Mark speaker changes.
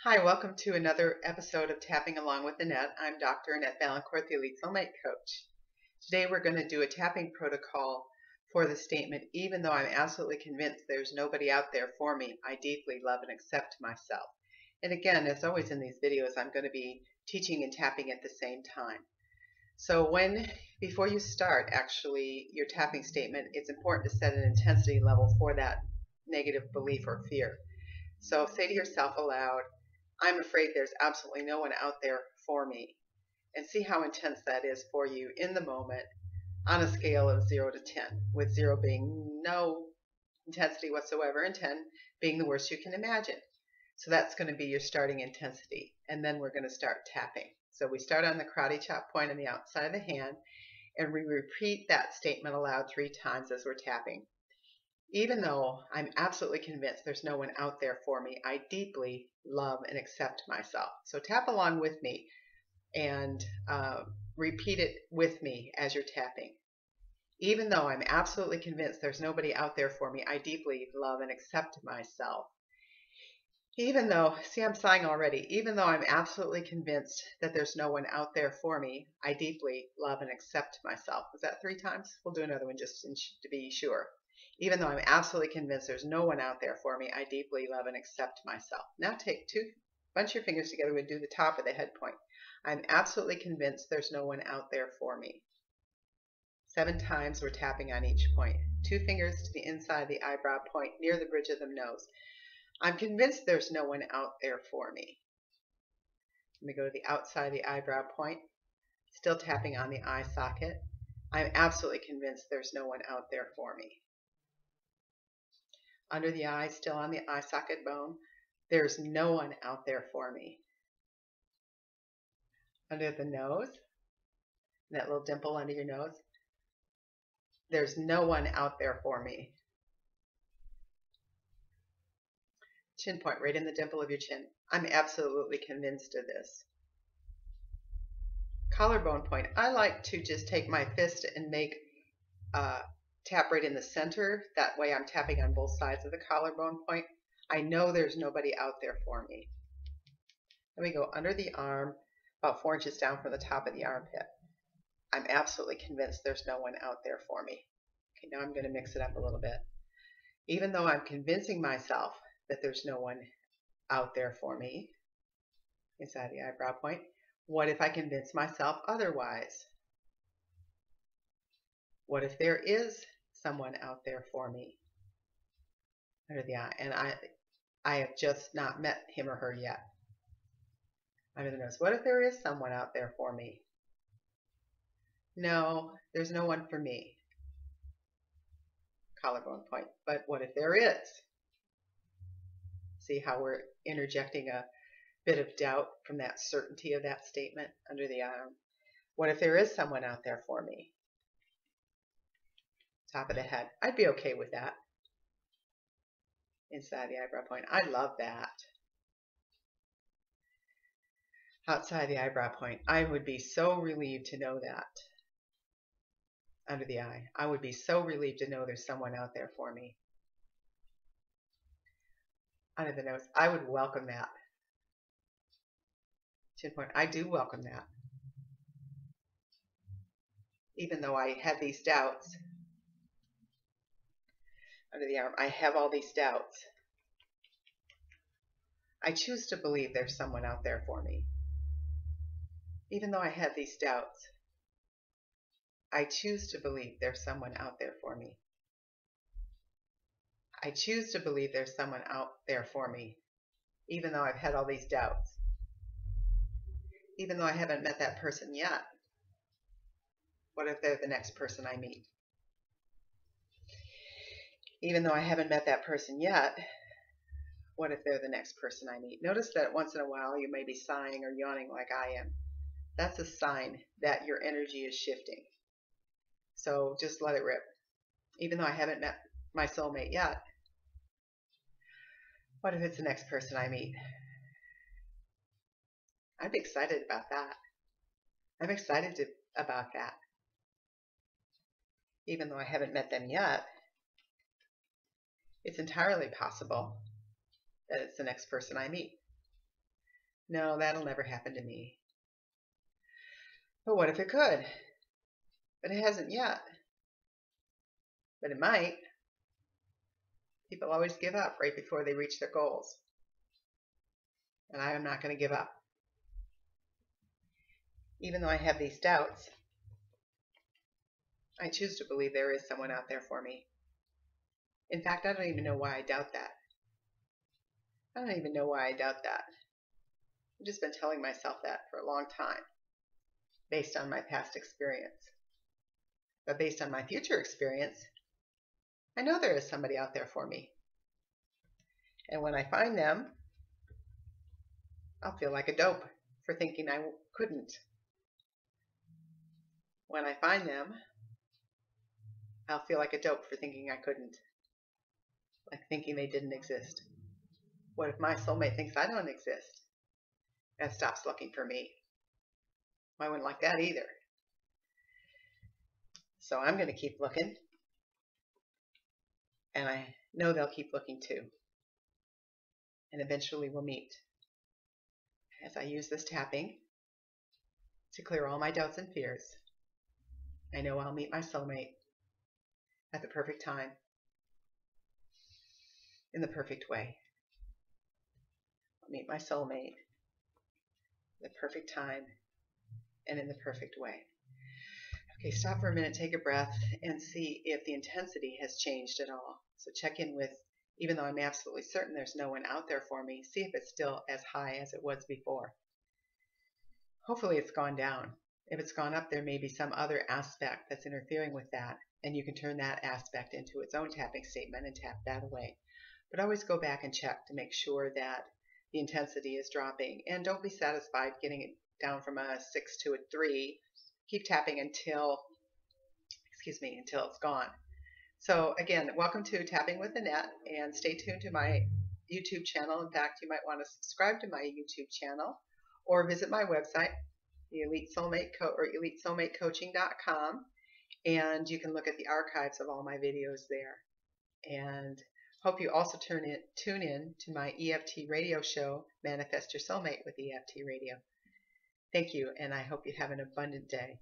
Speaker 1: Hi, welcome to another episode of Tapping Along with Annette. I'm Dr. Annette Valancourt, the Elite Soulmate Coach. Today we're going to do a tapping protocol for the statement, even though I'm absolutely convinced there's nobody out there for me, I deeply love and accept myself. And again, as always in these videos, I'm going to be teaching and tapping at the same time. So before you start actually your tapping statement, it's important to set an intensity level for that negative belief or fear. So say to yourself aloud, I'm afraid there's absolutely no one out there for me. And see how intense that is for you in the moment on a scale of 0 to 10, with 0 being no intensity whatsoever and 10 being the worst you can imagine. So that's going to be your starting intensity. And then we're going to start tapping. So we start on the karate chop point on the outside of the hand, and we repeat that statement aloud 3 times as we're tapping. Even though I'm absolutely convinced there's no one out there for me, I deeply love and accept myself. So tap along with me and repeat it with me as you're tapping. Even though I'm absolutely convinced there's nobody out there for me, I deeply love and accept myself. Even though, see, I'm sighing already. Even though I'm absolutely convinced that there's no one out there for me, I deeply love and accept myself. Was that 3 times? We'll do another one just to be sure. Even though I'm absolutely convinced there's no one out there for me, I deeply love and accept myself. Now bunch your fingers together and do the top of the head point. I'm absolutely convinced there's no one out there for me. 7 times we're tapping on each point. 2 fingers to the inside of the eyebrow point near the bridge of the nose. I'm convinced there's no one out there for me. Let me go to the outside of the eyebrow point, still tapping on the eye socket. I'm absolutely convinced there's no one out there for me. Under the eye, still on the eye socket bone, there's no one out there for me. Under the nose, that little dimple under your nose, there's no one out there for me. Chin point, right in the dimple of your chin. I'm absolutely convinced of this. Collarbone point, I like to just take my fist and make tap right in the center. That way I'm tapping on both sides of the collarbone point. I know there's nobody out there for me. Then we go under the arm, about 4 inches down from the top of the armpit. I'm absolutely convinced there's no one out there for me. Okay, now I'm going to mix it up a little bit. Even though I'm convincing myself that there's no one out there for me, inside the eyebrow point, what if I convince myself otherwise? What if there is someone out there for me? Under the eye, and I have just not met him or her yet. Under the nose, what if there is someone out there for me? No, there's no one for me. Collarbone point, but what if there is? See how we're interjecting a bit of doubt from that certainty of that statement under the arm. What if there is someone out there for me? Top of the head, I'd be okay with that. Inside the eyebrow point, I love that. Outside the eyebrow point, I would be so relieved to know that. Under the eye, I would be so relieved to know there's someone out there for me. Under the nose, I would welcome that. Chin point, I do welcome that. Even though I had these doubts. Under the arm, I have all these doubts. I choose to believe there's someone out there for me. Even though I have these doubts, I choose to believe there's someone out there for me. I choose to believe there's someone out there for me, even though I've had all these doubts. Even though I haven't met that person yet, what if they're the next person I meet? Even though I haven't met that person yet, what if they're the next person I meet? Notice that once in a while you may be sighing or yawning like I am. That's a sign that your energy is shifting. So just let it rip. Even though I haven't met my soulmate yet, what if it's the next person I meet? I'm excited about that. I'm excited about that. Even though I haven't met them yet, it's entirely possible that it's the next person I meet. No, that'll never happen to me. But what if it could? But it hasn't yet. But it might. People always give up right before they reach their goals. And I am not going to give up. Even though I have these doubts, I choose to believe there is someone out there for me. In fact, I don't even know why I doubt that. I don't even know why I doubt that. I've just been telling myself that for a long time, based on my past experience. But based on my future experience, I know there is somebody out there for me. And when I find them, I'll feel like a dope for thinking I couldn't. When I find them, I'll feel like a dope for thinking I couldn't. Like thinking they didn't exist. What if my soulmate thinks I don't exist and stops looking for me? I wouldn't like that either. So I'm going to keep looking. And I know they'll keep looking too. And eventually we'll meet. As I use this tapping to clear all my doubts and fears, I know I'll meet my soulmate at the perfect time, in the perfect way. I'll meet my soulmate at the perfect time and in the perfect way. Okay, stop for a minute, take a breath, and see if the intensity has changed at all. So check in with, even though I'm absolutely certain there's no one out there for me, see if it's still as high as it was before. Hopefully it's gone down. If it's gone up, there may be some other aspect that's interfering with that, and you can turn that aspect into its own tapping statement and tap that away. But always go back and check to make sure that the intensity is dropping. And don't be satisfied getting it down from a 6 to a 3. Keep tapping until it's gone. So again, welcome to Tapping with Annette, and stay tuned to my YouTube channel. In fact, you might want to subscribe to my YouTube channel or visit my website, the Elite Soulmate or EliteSoulmateCoaching.com, and you can look at the archives of all my videos there. And hope you also tune in to my EFT radio show, Manifest Your Soulmate with EFT Radio. Thank you, and I hope you have an abundant day.